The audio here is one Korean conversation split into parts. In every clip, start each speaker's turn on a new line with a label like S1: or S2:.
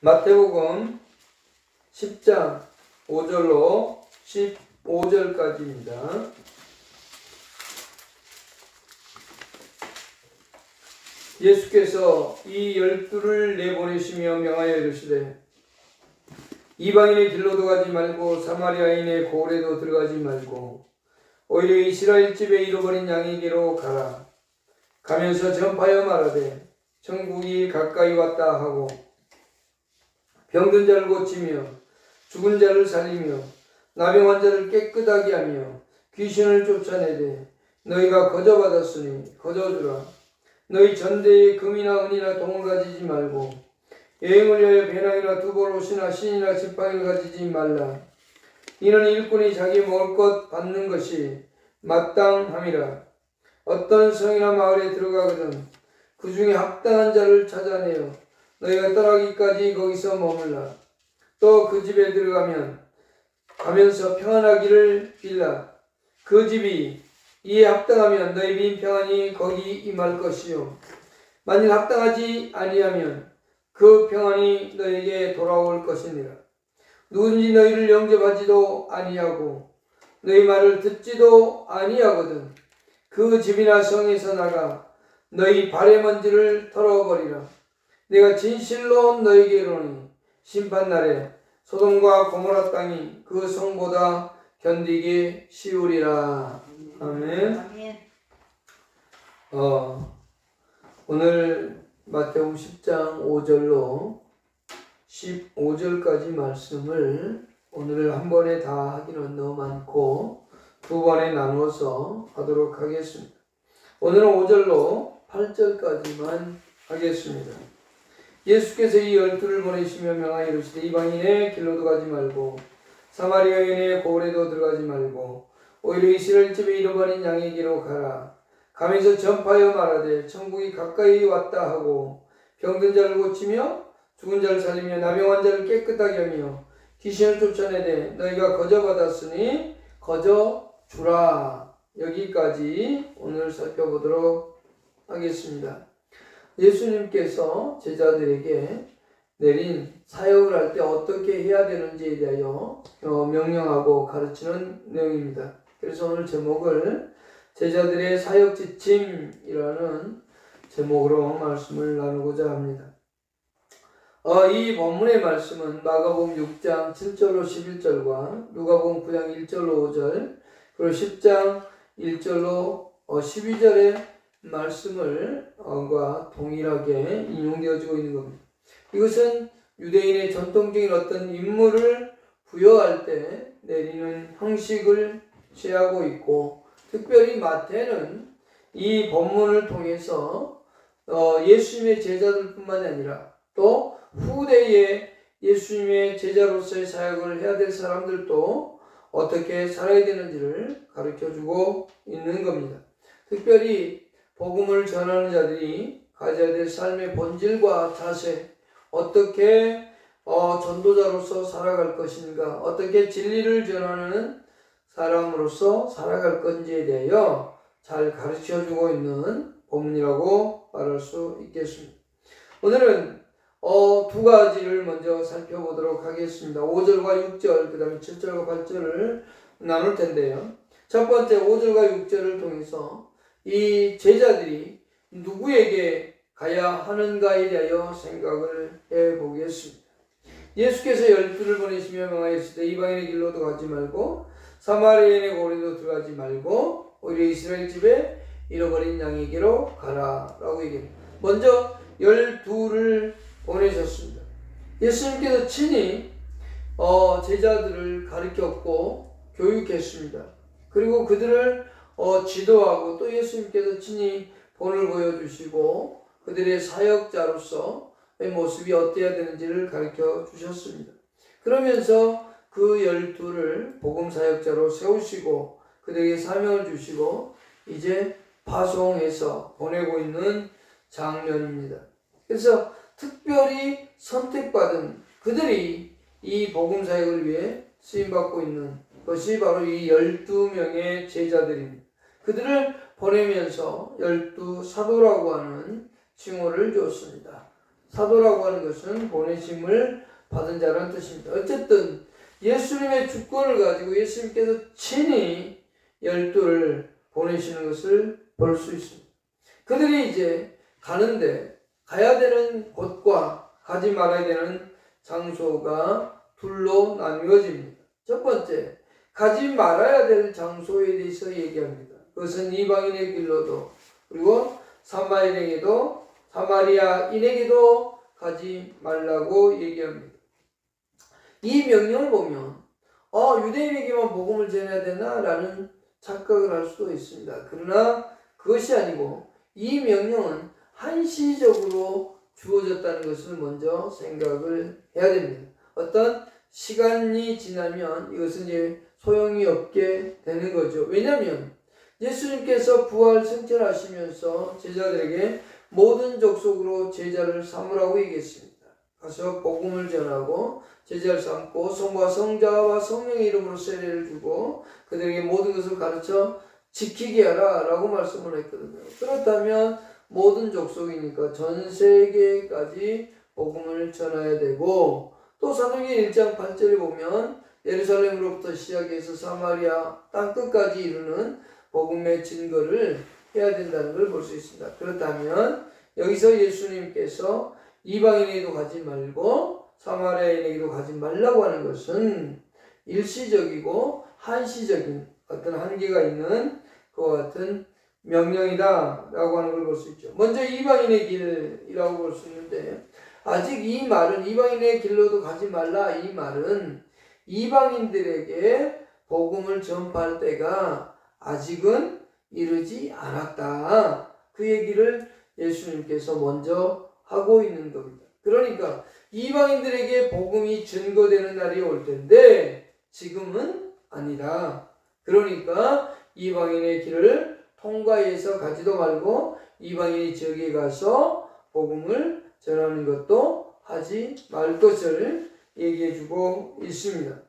S1: 마태복음 10장 5절로 15절까지입니다. 예수께서 이 12를 내보내시며 명하여 이르시되 이방인의 길로도 가지 말고 사마리아인의 고을에도 들어가지 말고 오히려 이스라엘 집에 잃어버린 양에게로 가라. 가면서 전파하여 말하되 천국이 가까이 왔다 하고 병든 자를 고치며 죽은 자를 살리며 나병 환자를 깨끗하게 하며 귀신을 쫓아내되 너희가 거저받았으니 거저주라. 너희 전대에 금이나 은이나 동을 가지지 말고 여행을 위하여 배낭이나 두벌 옷이나 신이나 지팡이를 가지지 말라. 이는 일꾼이 자기 먹을 것 받는 것이 마땅함이라. 어떤 성이나 마을에 들어가거든 그 중에 합당한 자를 찾아내어 너희가 떠나기까지 거기서 머물라. 또 그 집에 들어가면 가면서 평안하기를 빌라. 그 집이 이에 합당하면 너희 빈 평안이 거기 임할 것이요 만일 합당하지 아니하면 그 평안이 너희에게 돌아올 것이니라. 누군지 너희를 영접하지도 아니하고 너희 말을 듣지도 아니하거든 그 집이나 성에서 나가 너희 발의 먼지를 털어버리라. 내가 진실로 너희에게 이르노니 심판날에 소돔과 고모라 땅이 그 성보다 견디기 쉬우리라. 아멘. 오늘 마태복음 10장 5절로 15절까지 말씀을 오늘 한 번에 다 하기는 너무 많고 두 번에 나누어서 하도록 하겠습니다. 오늘은 5절로 8절까지만 하겠습니다. 예수께서 이 12를 보내시며 명하여 이르시되 이방인의 길로도 가지 말고 사마리아인의 고을에도 들어가지 말고 오히려 이스라엘 집에 잃어버린 양에게로 가라. 가면서 전파하여 말하되 천국이 가까이 왔다 하고 병든 자를 고치며 죽은 자를 살리며 나병 환자를 깨끗하게 하며 귀신을 쫓아내되 너희가 거저받았으니 거저주라. 여기까지 오늘 살펴보도록 하겠습니다. 예수님께서 제자들에게 내린 사역을 할 때 어떻게 해야 되는지에 대하여 명령하고 가르치는 내용입니다. 그래서 오늘 제목을 제자들의 사역 지침이라는 제목으로 말씀을 나누고자 합니다. 이 본문의 말씀은 마가복음 6장 7절로 11절과 누가복음 9장 1절로 5절 그리고 10장 1절로 12절의 말씀과 동일하게 인용되어지고 있는 겁니다. 이것은 유대인의 전통적인 어떤 임무를 부여할 때 내리는 형식을 취하고 있고 특별히 마태는 이 본문을 통해서 예수님의 제자들뿐만 아니라 또 후대에 예수님의 제자로서의 사역을 해야 될 사람들도 어떻게 살아야 되는지를 가르쳐주고 있는 겁니다. 특별히 복음을 전하는 자들이 가져야 될 삶의 본질과 자세, 어떻게 전도자로서 살아갈 것인가, 어떻게 진리를 전하는 사람으로서 살아갈 건지에 대하여 잘 가르쳐주고 있는 본문이라고 말할 수 있겠습니다. 오늘은 두 가지를 먼저 살펴보도록 하겠습니다. 5절과 6절, 그 다음에 7절과 8절을 나눌 텐데요. 첫 번째 5절과 6절을 통해서 이 제자들이 누구에게 가야 하는가에 대하여 생각을 해보겠습니다. 예수께서 12를 보내시며 명하시되 이방인의 길로도 가지 말고 사마리아인의 고을에도 들어가지 말고 오히려 이스라엘 집에 잃어버린 양에게로 가라 라고 얘기합니다. 먼저 12를 보내셨습니다. 예수님께서 친히 제자들을 가르쳤고 교육했습니다. 그리고 그들을 지도하고 또 예수님께서 친히 본을 보여주시고 그들의 사역자로서의 모습이 어때야 되는지를 가르쳐 주셨습니다. 그러면서 그 12를 복음사역자로 세우시고 그들에게 사명을 주시고 이제 파송해서 보내고 있는 장면입니다. 그래서 특별히 선택받은 그들이 이 복음사역을 위해 쓰임받고 있는 것이 바로 이 12명의 제자들입니다. 그들을 보내면서 12 사도라고 하는 칭호를 줬습니다. 사도라고 하는 것은 보내심을 받은 자라는 뜻입니다. 어쨌든 예수님의 주권을 가지고 예수님께서 친히 12를 보내시는 것을 볼 수 있습니다. 그들이 이제 가는데 가야 되는 곳과 가지 말아야 되는 장소가 둘로 나뉘어집니다. 첫 번째, 가지 말아야 될 장소에 대해서 얘기합니다. 그것은 이방인의 길로도 그리고 사마리아인에게도 가지 말라고 얘기합니다. 이 명령을 보면 유대인에게만 복음을 전해야 되나? 라는 착각을 할 수도 있습니다. 그러나 그것이 아니고 이 명령은 한시적으로 주어졌다는 것을 먼저 생각을 해야 됩니다. 어떤 시간이 지나면 이것은 이제 소용이 없게 되는 거죠. 왜냐하면 예수님께서 부활 승천하시면서 제자들에게 모든 족속으로 제자를 삼으라고 얘기했습니다. 가서 복음을 전하고 제자를 삼고 성부와 성자와 성령의 이름으로 세례를 주고 그들에게 모든 것을 가르쳐 지키게 하라 라고 말씀을 했거든요. 그렇다면 모든 족속이니까 전 세계까지 복음을 전해야 되고 또 사도행전 1장 8절에 보면 예루살렘으로부터 시작해서 사마리아 땅끝까지 이루는 복음의 증거를 해야 된다는 걸 볼 수 있습니다. 그렇다면 여기서 예수님께서 이방인에게도 가지 말고 사마리아인에게도 가지 말라고 하는 것은 일시적이고 한시적인 어떤 한계가 있는 그와 같은 명령이다 라고 하는 걸 볼 수 있죠. 먼저 이방인의 길이라고 볼 수 있는데 아직 이 말은 이방인의 길로도 가지 말라 이 말은 이방인들에게 복음을 전파할 때가 아직은 이르지 않았다. 그 얘기를 예수님께서 먼저 하고 있는 겁니다. 그러니까 이방인들에게 복음이 증거되는 날이 올 텐데 지금은 아니다. 그러니까 이방인의 길을 통과해서 가지도 말고 이방인의 지역에 가서 복음을 전하는 것도 하지 말 것을 얘기해주고 있습니다.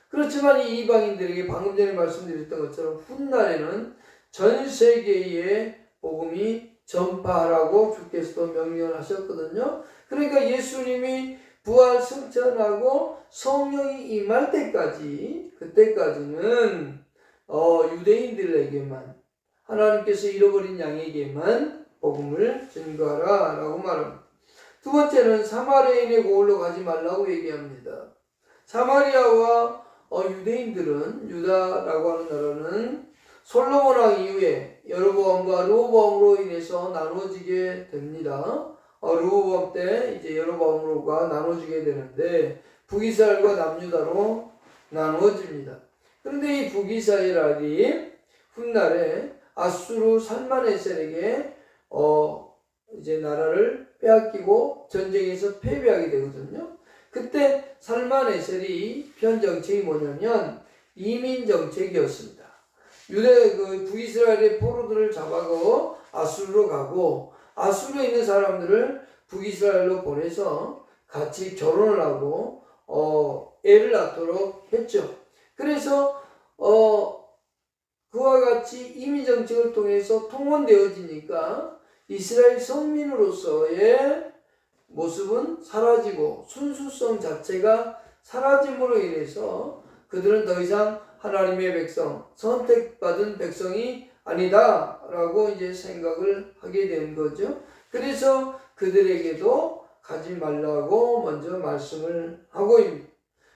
S1: 그렇지만 이 이방인들에게 방금 전에 말씀드렸던 것처럼 훗날에는 전 세계에 복음이 전파하라고 주께서도 명령을 하셨거든요. 그러니까 예수님이 부활 승천하고 성령이 임할 때까지 그때까지는 유대인들에게만 하나님께서 잃어버린 양에게만 복음을 증거하라 라고 말합니다. 두 번째는 사마리아인의 고을로 가지 말라고 얘기합니다. 사마리아와 유대인들은 유다라고 하는 나라는 솔로몬 왕 이후에 여로보암과 르호보암으로 인해서 나눠지게 됩니다. 르호보암 때 이제 여로보암으로가 나눠지게 되는데 북이스라엘과 남유다로 나누어집니다. 그런데 이 북이스라엘이 훗날에 아수르 살만에셀에게 이제 나라를 빼앗기고 전쟁에서 패배하게 되거든요. 그때 살만에셀이 편 정책이 뭐냐면 이민 정책이었습니다. 북이스라엘의 포로들을 잡아고 아수르로 가고 아수르에 있는 사람들을 북이스라엘로 보내서 같이 결혼을 하고 애를 낳도록 했죠. 그래서 그와 같이 이민 정책을 통해서 통원되어지니까 이스라엘 선민으로서의 모습은 사라지고 순수성 자체가 사라짐으로 인해서 그들은 더 이상 하나님의 백성, 선택받은 백성이 아니다 라고 이제 생각을 하게 된 거죠. 그래서 그들에게도 가지 말라고 먼저 말씀을 하고 있습니다.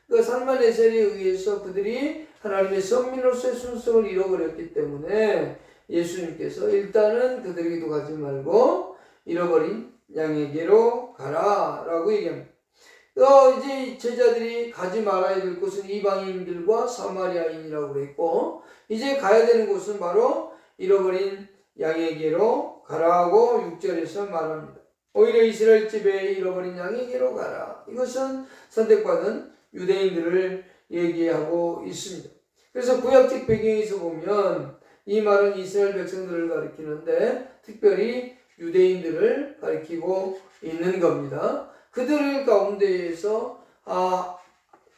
S1: 그러니까 살만에셀에 의해서 그들이 하나님의 선민으로서의 순수성을 잃어버렸기 때문에 예수님께서 일단은 그들에게도 가지 말고 잃어버린 양에게로 가라 라고 얘기합니다. 이제 제자들이 가지 말아야 될 곳은 이방인들과 사마리아인이라고 그랬고 이제 가야 되는 곳은 바로 잃어버린 양에게로 가라고 6절에서 말합니다. 오히려 이스라엘 집에 잃어버린 양에게로 가라. 이것은 선택받은 유대인들을 얘기하고 있습니다. 그래서 구약적 배경에서 보면 이 말은 이스라엘 백성들을 가리키는데 특별히 유대인들을 가리키고 있는 겁니다. 그들 가운데에서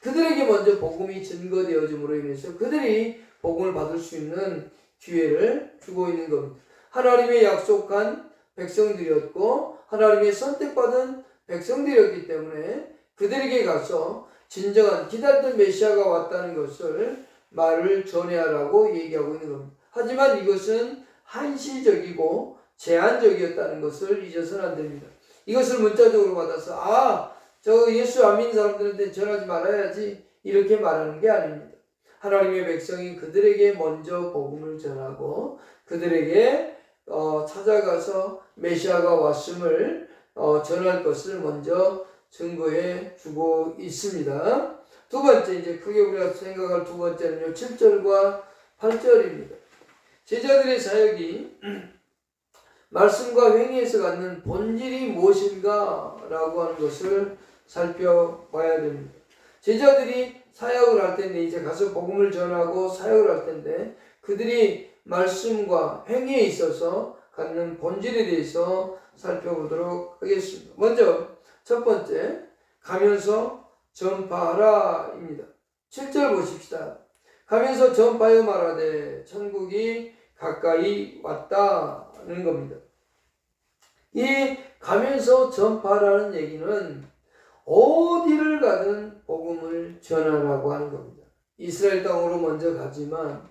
S1: 그들에게 먼저 복음이 증거되어짐으로 인해서 그들이 복음을 받을 수 있는 기회를 주고 있는 겁니다. 하나님의 약속한 백성들이었고 하나님의 선택받은 백성들이었기 때문에 그들에게 가서 진정한 기다렸던 메시아가 왔다는 것을 말을 전해하라고 얘기하고 있는 겁니다. 하지만 이것은 한시적이고 제한적이었다는 것을 잊어서는 안 됩니다. 이것을 문자적으로 받아서 저 예수 안 믿는 사람들한테 전하지 말아야지 이렇게 말하는 게 아닙니다. 하나님의 백성이 그들에게 먼저 복음을 전하고 그들에게 찾아가서 메시아가 왔음을 전할 것을 먼저 증거해 주고 있습니다. 두 번째, 이제 크게 우리가 생각할 두 번째는요, 7절과 8절입니다. 제자들의 사역이 말씀과 행위에서 갖는 본질이 무엇인가 라고 하는 것을 살펴봐야 됩니다. 제자들이 사역을 할 텐데, 이제 가서 복음을 전하고 사역을 할 텐데, 그들이 말씀과 행위에 있어서 갖는 본질에 대해서 살펴보도록 하겠습니다. 먼저 첫 번째, 가면서 전파하라 입니다. 7절 보십시다. 가면서 전파하여 말하되 천국이 가까이 왔다는 겁니다. 이 가면서 전파라는 얘기는 어디를 가든 복음을 전하라고 하는 겁니다. 이스라엘 땅으로 먼저 가지만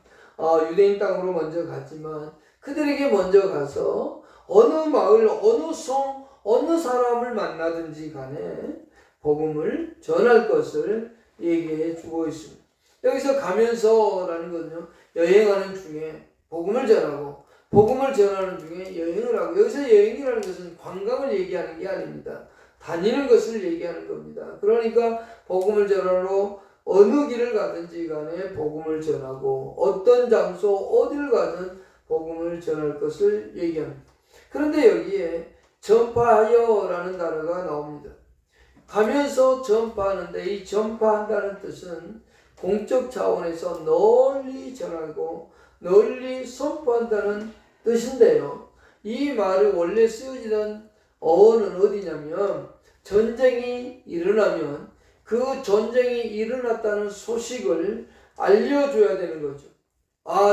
S1: 유대인 땅으로 먼저 가지만 그들에게 먼저 가서 어느 마을, 어느 성, 어느 사람을 만나든지 간에 복음을 전할 것을 얘기해 주고 있습니다. 여기서 가면서라는 것은요, 여행하는 중에 복음을 전하고 복음을 전하는 중에 여행을 하고, 여기서 여행이라는 것은 관광을 얘기하는 게 아닙니다. 다니는 것을 얘기하는 겁니다. 그러니까 복음을 전하러 어느 길을 가든지 간에 복음을 전하고 어떤 장소 어디를 가든 복음을 전할 것을 얘기합니다. 그런데 여기에 전파하여라는 단어가 나옵니다. 가면서 전파하는데 이 전파한다는 뜻은 공적 차원에서 널리 전하고 널리 선포한다는 뜻인데요. 이 말이 원래 쓰여지던 어원은 어디냐면 전쟁이 일어나면 그 전쟁이 일어났다는 소식을 알려줘야 되는 거죠.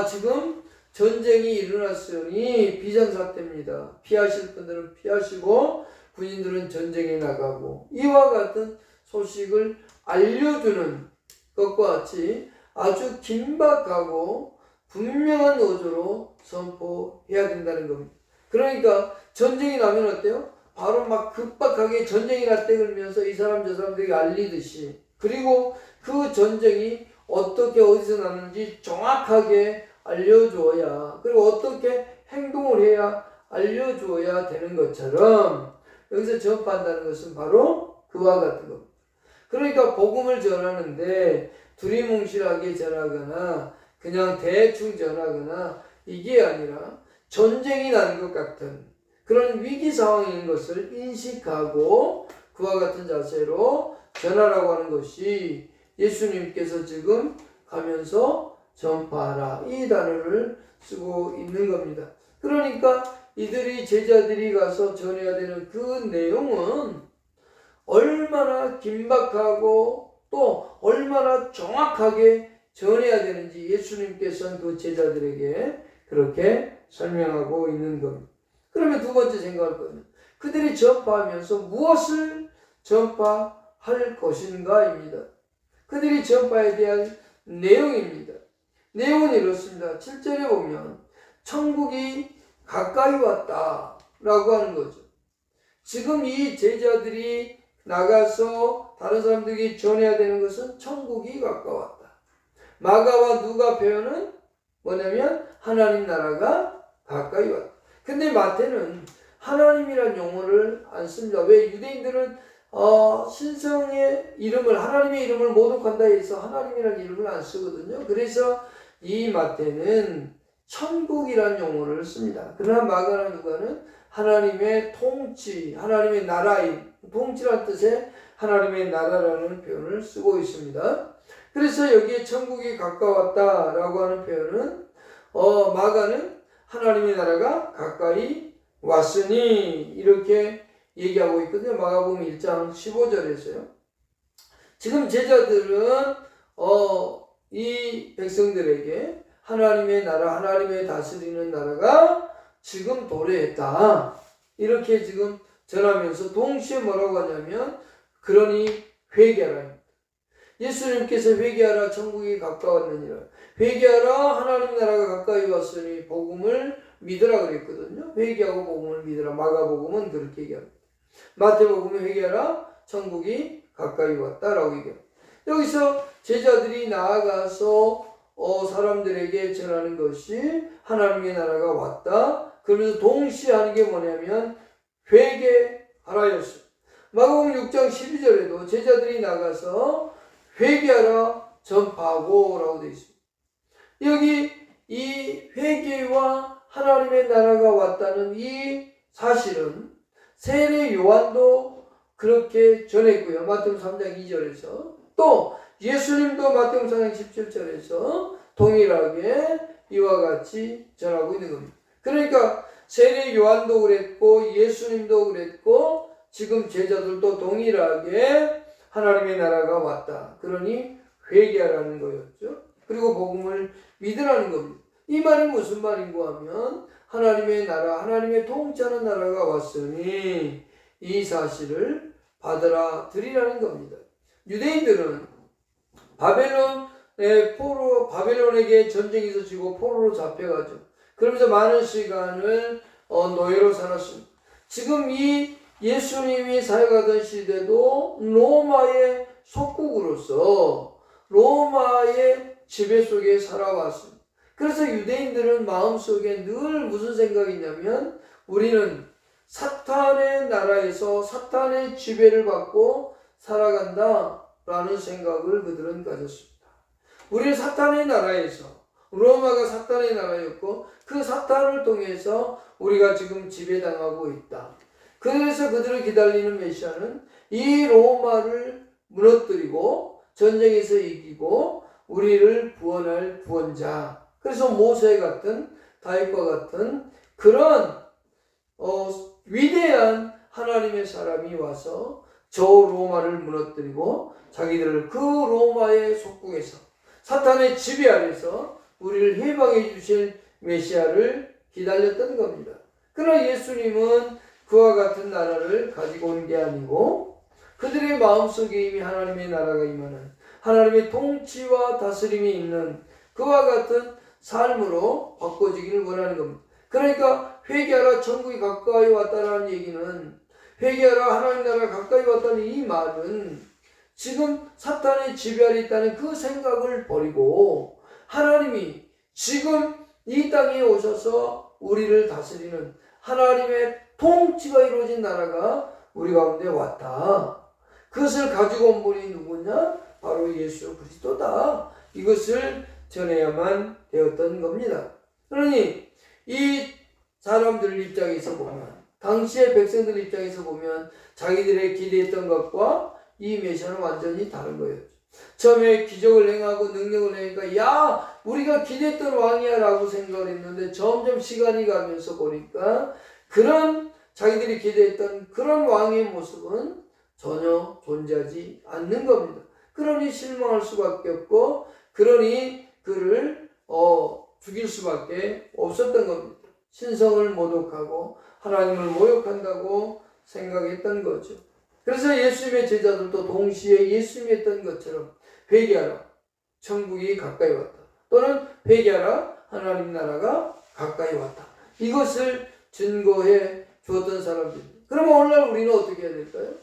S1: 지금 전쟁이 일어났으니 비상사태입니다. 피하실 분들은 피하시고 군인들은 전쟁에 나가고, 이와 같은 소식을 알려주는 것과 같이 아주 긴박하고 분명한 어조로 선포해야 된다는 겁니다. 그러니까 전쟁이 나면 어때요? 바로 막 급박하게 전쟁이 났대 그러면서 이 사람 저 사람들에게 알리듯이, 그리고 그 전쟁이 어떻게 어디서 났는지 정확하게 알려주어야, 그리고 어떻게 행동을 해야 알려주어야 되는 것처럼 여기서 전파한다는 것은 바로 그와 같은 겁니다. 그러니까 복음을 전하는데 두리뭉실하게 전하거나 그냥 대충 전하거나 이게 아니라 전쟁이 난 것 같은 그런 위기 상황인 것을 인식하고 그와 같은 자세로 전하라고 하는 것이 예수님께서 지금 가면서 전파하라 이 단어를 쓰고 있는 겁니다. 그러니까 이들이 제자들이 가서 전해야 되는 그 내용은 얼마나 긴박하고 또 얼마나 정확하게 전해야 되는지 예수님께서는 그 제자들에게 그렇게 설명하고 있는 겁니다. 그러면 두 번째 생각할 거는 그들이 전파하면서 무엇을 전파할 것인가입니다. 그들이 전파에 대한 내용입니다. 내용은 이렇습니다. 7절에 보면 천국이 가까이 왔다라고 하는 거죠. 지금 이 제자들이 나가서 다른 사람들에게 전해야 되는 것은 천국이 가까웠다. 마가와 누가 표현은 뭐냐면 하나님 나라가 가까이 왔다. 근데 마태는 하나님이란 용어를 안 씁니다. 왜? 유대인들은 신성의 이름을, 하나님의 이름을 모독한다 해서 하나님이란 이름을 안 쓰거든요. 그래서 이 마태는 천국이란 용어를 씁니다. 그러나 마가나 누가는 하나님의 통치, 하나님의 나라인, 통치란 뜻의 하나님의 나라라는 표현을 쓰고 있습니다. 그래서 여기에 천국이 가까웠다라고 하는 표현은 마가는 하나님의 나라가 가까이 왔으니 이렇게 얘기하고 있거든요. 마가복음 1장 15절에서요. 지금 제자들은 이 백성들에게 하나님의 나라, 하나님의 다스리는 나라가 지금 도래했다. 이렇게 지금 전하면서 동시에 뭐라고 하냐면 그러니 회개하라. 예수님께서 회개하라 천국이 가까웠느니라. 회개하라 하나님 나라가 가까이 왔으니 복음을 믿으라 그랬거든요. 회개하고 복음을 믿으라. 마가복음은 그렇게 얘기합니다. 마태복음은 회개하라 천국이 가까이 왔다라고 얘기합니다. 여기서 제자들이 나아가서 사람들에게 전하는 것이 하나님의 나라가 왔다. 그러면서 동시에 하는 게 뭐냐면 회개하라였어요. 마가복음 6장 12절에도 제자들이 나가서 회개하라 전파하고 라고 되어 있습니다. 여기 이 회개와 하나님의 나라가 왔다는 이 사실은 세례 요한도 그렇게 전했고요. 마태복음 3장 2절에서 또 예수님도 마태복음 4장 17절에서 동일하게 이와 같이 전하고 있는 겁니다. 그러니까 세례 요한도 그랬고 예수님도 그랬고 지금 제자들도 동일하게 하나님의 나라가 왔다. 그러니 회개하라는 거였죠. 그리고 복음을 믿으라는 겁니다. 이 말이 무슨 말인고 하면 하나님의 나라, 하나님의 통치하는 나라가 왔으니 이 사실을 받아들이라는 겁니다. 유대인들은 바벨론에게 전쟁에서 지고 포로로 잡혀가죠. 그러면서 많은 시간을 노예로 살았습니다. 지금 이 예수님이 살아가던 시대도 로마의 속국으로서 로마의 지배 속에 살아왔습니다. 그래서 유대인들은 마음속에 늘 무슨 생각이 있냐면 우리는 사탄의 나라에서 사탄의 지배를 받고 살아간다라는 생각을 그들은 가졌습니다. 우리는 사탄의 나라에서 로마가 사탄의 나라였고 그 사탄을 통해서 우리가 지금 지배당하고 있다. 그래서 그들을 기다리는 메시아는 이 로마를 무너뜨리고 전쟁에서 이기고 우리를 구원할 구원자. 그래서 모세 같은 다윗과 같은 그런 위대한 하나님의 사람이 와서 저 로마를 무너뜨리고 자기들을 그 로마의 속국에서 사탄의 지배 아래서 우리를 해방해 주실 메시아를 기다렸던 겁니다. 그러나 예수님은 그와 같은 나라를 가지고 온 게 아니고 그들의 마음속에 이미 하나님의 나라가 임하는 하나님의 통치와 다스림이 있는 그와 같은 삶으로 바꿔지기를 원하는 겁니다. 그러니까 회개하라 천국이 가까이 왔다라는 얘기는 회개하라 하나님 나라가 가까이 왔다는 이 말은 지금 사탄의 지배 아래 있다는 그 생각을 버리고 하나님이 지금 이 땅에 오셔서 우리를 다스리는 하나님의 통치가 이루어진 나라가 우리 가운데 왔다. 그것을 가지고 온 분이 누구냐? 바로 예수 그리스도다. 이것을 전해야만 되었던 겁니다. 그러니 이 사람들 입장에서 보면 당시의 백성들 입장에서 보면 자기들의 기대했던 것과 이 메시아는 완전히 다른 거예요. 처음에 기적을 행하고 능력을 행하니까 야 우리가 기대했던 왕이야 라고 생각을 했는데 점점 시간이 가면서 보니까 그런 자기들이 기대했던 그런 왕의 모습은 전혀 존재하지 않는 겁니다. 그러니 실망할 수밖에 없고 그러니 그를 죽일 수밖에 없었던 겁니다. 신성을 모독하고 하나님을 모욕한다고 생각했던 거죠. 그래서 예수님의 제자들도 동시에 예수님이 했던 것처럼 회개하라 천국이 가까이 왔다. 또는 회개하라 하나님 나라가 가까이 왔다. 이것을 증거해 주었던 사람들입니다. 그러면 오늘날 우리는 어떻게 해야 될까요?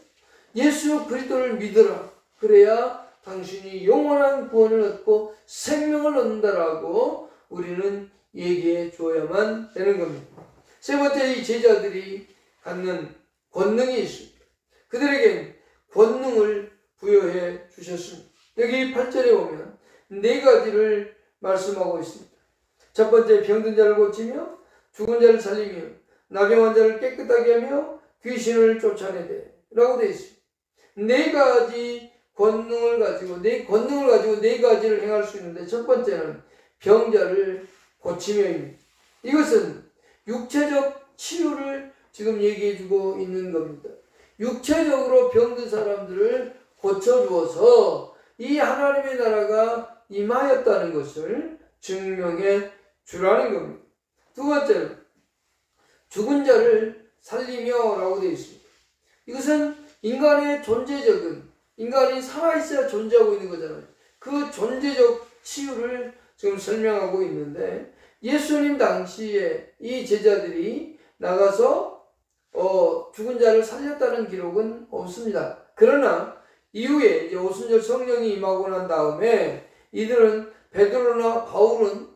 S1: 예수 그리스도를 믿으라. 그래야 당신이 영원한 구원을 얻고 생명을 얻는다라고 우리는 얘기해 줘야만 되는 겁니다. 세 번째, 이 제자들이 갖는 권능이 있습니다. 그들에겐 권능을 부여해 주셨습니다. 여기 8절에 보면 네 가지를 말씀하고 있습니다. 첫 번째, 병든 자를 고치며 죽은 자를 살리며 나병한 자를 깨끗하게 하며 귀신을 쫓아내되 라고 되어 있습니다. 네 가지 권능을 가지고 네 가지를 행할 수 있는데 첫 번째는 병자를 고치며입니다. 이것은 육체적 치유를 지금 얘기해주고 있는 겁니다. 육체적으로 병든 사람들을 고쳐주어서 이 하나님의 나라가 임하였다는 것을 증명해 주라는 겁니다. 두 번째는 죽은 자를 살리며 라고 되어 있습니다. 이것은 인간의 존재적인, 인간이 살아있어야 존재하고 있는 거잖아요. 그 존재적 치유를 지금 설명하고 있는데, 예수님 당시에 이 제자들이 나가서 죽은 자를 살렸다는 기록은 없습니다. 그러나 이후에 이제 오순절 성령이 임하고 난 다음에 이들은 베드로나 바울은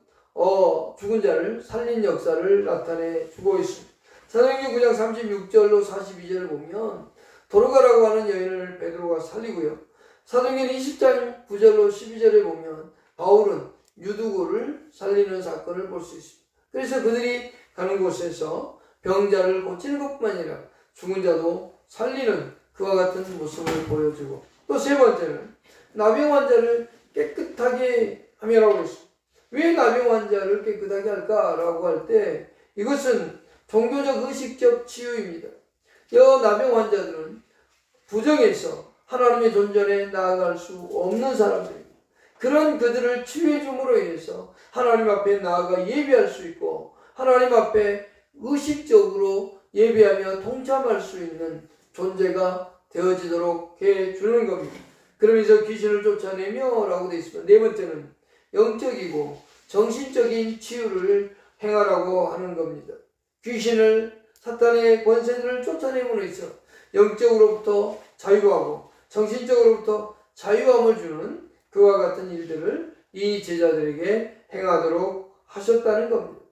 S1: 죽은 자를 살린 역사를 나타내 주고 있습니다. 사도행전 9장 36절로 42절을 보면 도로가라고 하는 여인을 베드로가 살리고요. 사도행전 20장 9절로 12절에 보면 바울은 유두고를 살리는 사건을 볼 수 있습니다. 그래서 그들이 가는 곳에서 병자를 고치는 것뿐만 아니라 죽은 자도 살리는 그와 같은 모습을 보여주고, 또 세 번째는 나병 환자를 깨끗하게 하며라고 했습니다. 왜 나병 환자를 깨끗하게 할까라고 할 때 이것은 종교적 의식적 치유입니다. 이 나병 환자들은 부정해서 하나님의 존전에 나아갈 수 없는 사람들입니다. 그런 그들을 치유해 줌으로 인해서 하나님 앞에 나아가 예배할 수 있고 하나님 앞에 의식적으로 예배하며 동참할 수 있는 존재가 되어지도록 해주는 겁니다. 그러면서 귀신을 쫓아내며 라고 되어 있습니다. 네 번째는 영적이고 정신적인 치유를 행하라고 하는 겁니다. 귀신을, 사탄의 권세들을 쫓아내므로 해서 영적으로부터 자유하고 정신적으로부터 자유함을 주는 그와 같은 일들을 이 제자들에게 행하도록 하셨다는 겁니다.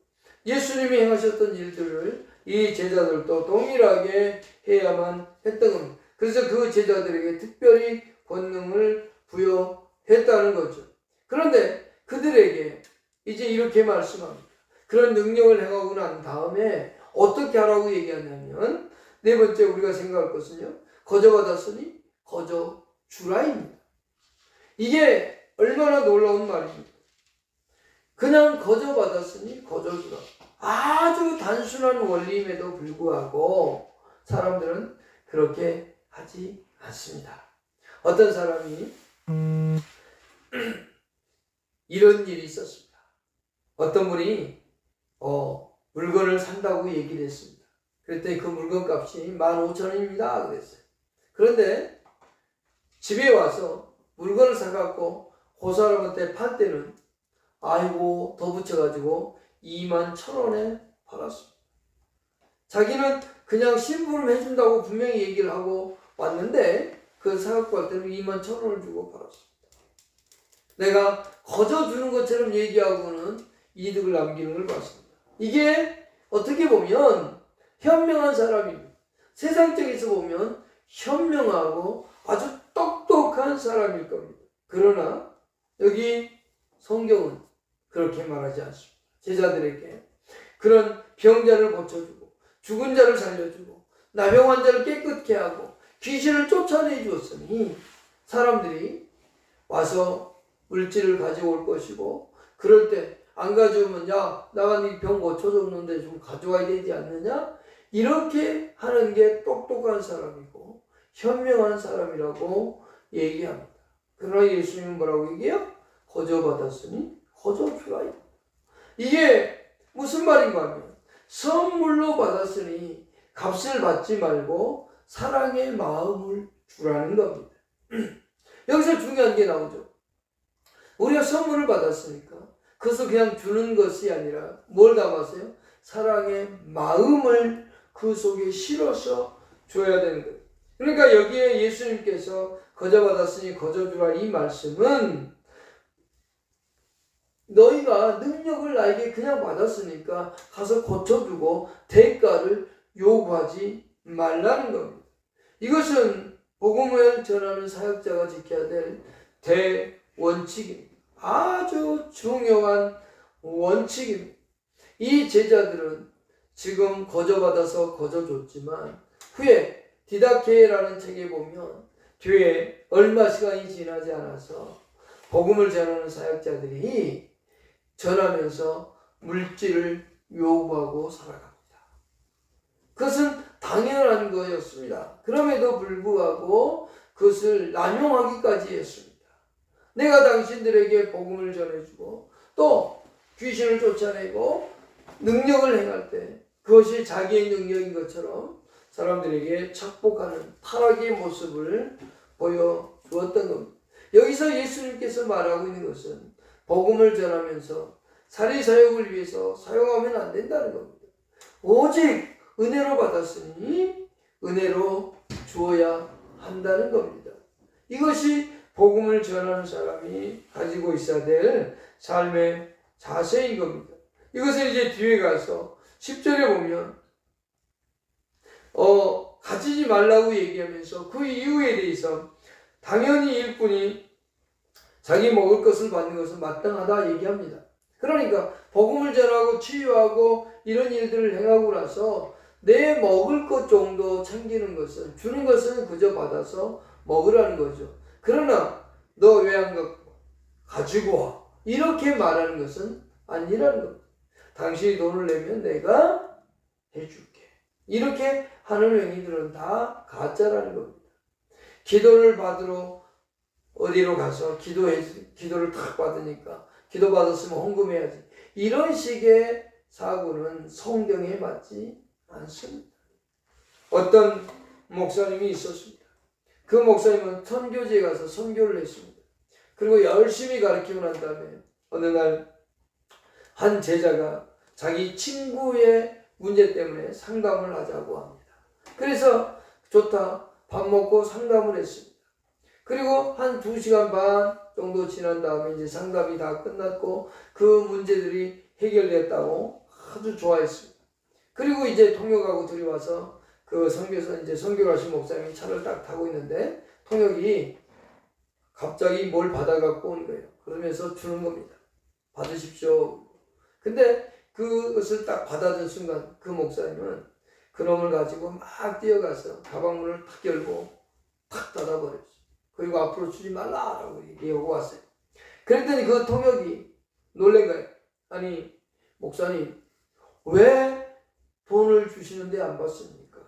S1: 예수님이 행하셨던 일들을 이 제자들도 동일하게 해야만 했던 겁니다. 그래서 그 제자들에게 특별히 권능을 부여했다는 거죠. 그런데 그들에게 이제 이렇게 말씀합니다. 그런 능력을 행하고 난 다음에 어떻게 하라고 얘기하냐면, 네 번째 우리가 생각할 것은요, 거저받았으니 거저주라입니다. 이게 얼마나 놀라운 말입니다. 그냥 거저받았으니 거저주라. 아주 단순한 원리임에도 불구하고 사람들은 그렇게 하지 않습니다. 어떤 사람이 이런 일이 있었습니다. 어떤 분이 물건을 산다고 얘기를 했습니다. 그랬더니 그 물건 값이 15,000원입니다 그랬어요. 그런데 집에 와서 물건을 사갖고 그 사람한테 팔 때는 아이고 더 붙여가지고 21,000원에 팔았습니다. 자기는 그냥 심부름 해준다고 분명히 얘기를 하고 왔는데 그걸 사갖고 갈 때는 21,000원을 주고 팔았습니다. 내가 거저 주는 것처럼 얘기하고는 이득을 남기는 걸 봤습니다. 이게 어떻게 보면 현명한 사람입니다. 세상적에서 보면 현명하고 아주 똑똑한 사람일 겁니다. 그러나 여기 성경은 그렇게 말하지 않습니다. 제자들에게 그런 병자를 고쳐주고 죽은 자를 살려주고 나병 환자를 깨끗게 하고 귀신을 쫓아내 주었으니 사람들이 와서 물질을 가져올 것이고, 그럴 때 안 가져오면 야 나가 네 병 고쳐줬는데 좀 가져와야 되지 않느냐, 이렇게 하는 게 똑똑한 사람이고 현명한 사람이라고 얘기합니다. 그러나 예수님은 뭐라고 얘기해요? 거저받았으니 거저주라. 이게 무슨 말인가 하면 선물로 받았으니 값을 받지 말고 사랑의 마음을 주라는 겁니다. 여기서 중요한 게 나오죠. 우리가 선물을 받았으니까 그것을 그냥 주는 것이 아니라 뭘 담았어요? 사랑의 마음을 그 속에 실어서 줘야 되는 거예요. 그러니까 여기에 예수님께서 거저받았으니 거저주라 이 말씀은 너희가 능력을 나에게 그냥 받았으니까 가서 고쳐주고 대가를 요구하지 말라는 겁니다. 이것은 복음을 전하는 사역자가 지켜야 될 대원칙입니다. 아주 중요한 원칙입니다. 이 제자들은 지금 거저받아서 거저줬지만 후에 디다케라는 책에 보면 뒤에 얼마 시간이 지나지 않아서 복음을 전하는 사역자들이 전하면서 물질을 요구하고 살아갑니다. 그것은 당연한 거였습니다. 그럼에도 불구하고 그것을 남용하기까지 했습니다. 내가 당신들에게 복음을 전해주고 또 귀신을 쫓아내고 능력을 행할 때 그것이 자기의 능력인 것처럼 사람들에게 착복하는 타락의 모습을 보여주었던 겁니다. 여기서 예수님께서 말하고 있는 것은 복음을 전하면서 사리사욕을 위해서 사용하면 안 된다는 겁니다. 오직 은혜로 받았으니 은혜로 주어야 한다는 겁니다. 이것이 복음을 전하는 사람이 가지고 있어야 될 삶의 자세인 겁니다. 이것을 이제 뒤에 가서 10절에 보면 가지지 말라고 얘기하면서 그 이유에 대해서 당연히 일꾼이 자기 먹을 것을 받는 것은 마땅하다 얘기합니다. 그러니까 복음을 전하고 치유하고 이런 일들을 행하고 나서 내 먹을 것 정도 챙기는 것은, 주는 것은 그저 받아서 먹으라는 거죠. 그러나 너 왜 안 가지고 와, 이렇게 말하는 것은 아니라는 겁니다. 당신이 돈을 내면 내가 해줄게, 이렇게 하는 행위들은 다 가짜라는 겁니다. 기도를 받으러 어디로 가서 기도를 탁 받으니까 기도 받았으면 헌금해야지, 이런 식의 사고는 성경에 맞지 않습니다. 어떤 목사님이 있었습니다. 그 목사님은 선교지에 가서 선교를 했습니다. 그리고 열심히 가르치고 난 다음에 어느 날 한 제자가 자기 친구의 문제 때문에 상담을 하자고 합니다. 그래서 좋다, 밥 먹고 상담을 했습니다. 그리고 한 2시간 반 정도 지난 다음에 이제 상담이 다 끝났고 그 문제들이 해결됐다고 아주 좋아했습니다. 그리고 이제 통역하고 들어와서 그 선교사, 이제 선교를 하신 목사님이 차를 딱 타고 있는데 통역이 갑자기 뭘 받아갖고 온 거예요. 그러면서 주는 겁니다. 받으십시오. 근데 그것을 딱 받아든 순간 그 목사님은 그놈을 가지고 막 뛰어가서 가방문을 탁 열고 탁 닫아버렸어요. 그리고 앞으로 주지 말라라고 얘기하고 왔어요. 그랬더니 그 통역이 놀란 거예요. 아니, 목사님, 왜 돈을 주시는데 안 받습니까?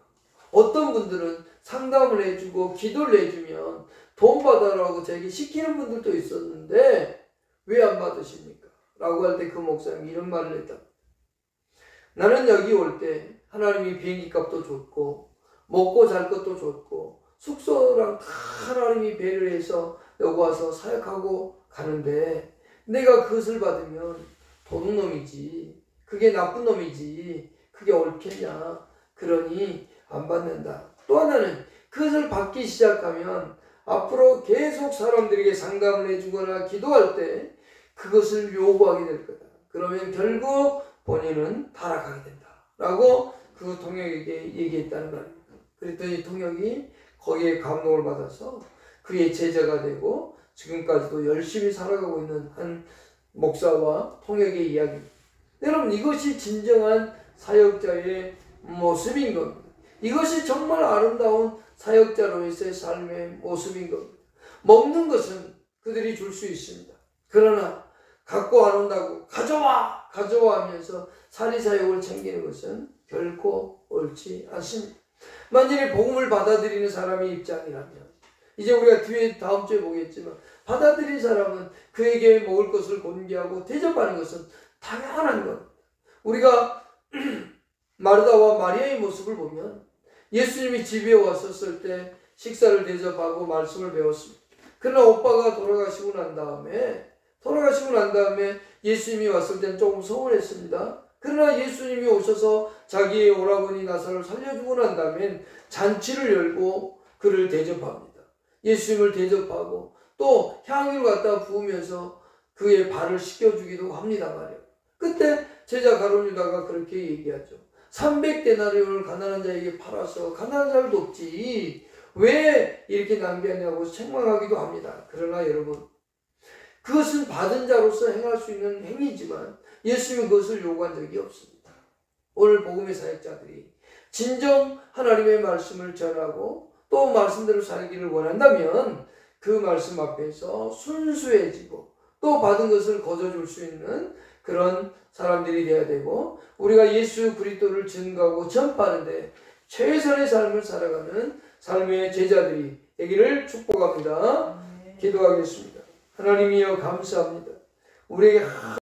S1: 어떤 분들은 상담을 해주고 기도를 해주면 돈 받아라고 저에게 시키는 분들도 있었는데 왜 안 받으십니까? 라고 할 때 그 목사님이 이런 말을 했다. 나는 여기 올 때 하나님이 비행기 값도 줬고 먹고 잘 것도 줬고 숙소랑 다 하나님이 배를 해서 여기 와서 사역하고 가는데 내가 그것을 받으면 도둑 놈이지, 그게 나쁜 놈이지, 그게 옳겠냐, 그러니 안 받는다. 또 하나는 그것을 받기 시작하면 앞으로 계속 사람들에게 상담을 해주거나 기도할 때 그것을 요구하게 될 거다. 그러면 결국 본인은 타락하게 된다 라고 그 통역에게 얘기했다는 말입니다. 그랬더니 통역이 거기에 감동을 받아서 그의 제자가 되고 지금까지도 열심히 살아가고 있는 한 목사와 통역의 이야기입니다. 여러분, 이것이 진정한 사역자의 모습인 겁니다. 이것이 정말 아름다운 사역자로서의 삶의 모습인 겁니다. 먹는 것은 그들이 줄 수 있습니다. 그러나 갖고 안 온다고 가져와 하면서 사리사욕을 챙기는 것은 결코 옳지 않습니다. 만약에 복음을 받아들이는 사람의 입장이라면, 이제 우리가 뒤에 다음 주에 보겠지만, 받아들인 사람은 그에게 먹을 것을 공개하고 대접하는 것은 당연한 겁니다. 우리가 마르다와 마리아의 모습을 보면 예수님이 집에 왔었을 때 식사를 대접하고 말씀을 배웠습니다. 그러나 오빠가 돌아가시고 난 다음에 예수님이 왔을 때는 조금 서운했습니다. 그러나 예수님이 오셔서 자기의 오라버니 나사로를 살려주고 난 다음엔 잔치를 열고 그를 대접합니다. 예수님을 대접하고 또 향유를 갖다 부으면서 그의 발을 씻겨주기도 합니다 말이에요. 그때 제자 가룟 유다가 그렇게 얘기하죠. 300데나리온을 가난한 자에게 팔아서 가난한 자를 돕지 왜 이렇게 낭비하냐고 책망하기도 합니다. 그러나 여러분, 그것은 받은 자로서 행할 수 있는 행위지만 예수님은 그것을 요구한 적이 없습니다. 오늘 복음의 사역자들이 진정 하나님의 말씀을 전하고 또 말씀대로 살기를 원한다면 그 말씀 앞에서 순수해지고 또 받은 것을 거저줄 수 있는 그런 사람들이 되어야 되고, 우리가 예수 그리스도를 증거하고 전파하는데 최선의 삶을 살아가는 삶의 제자들이 되기를 축복합니다. 기도하겠습니다. 하나님이여 감사합니다. 우리에게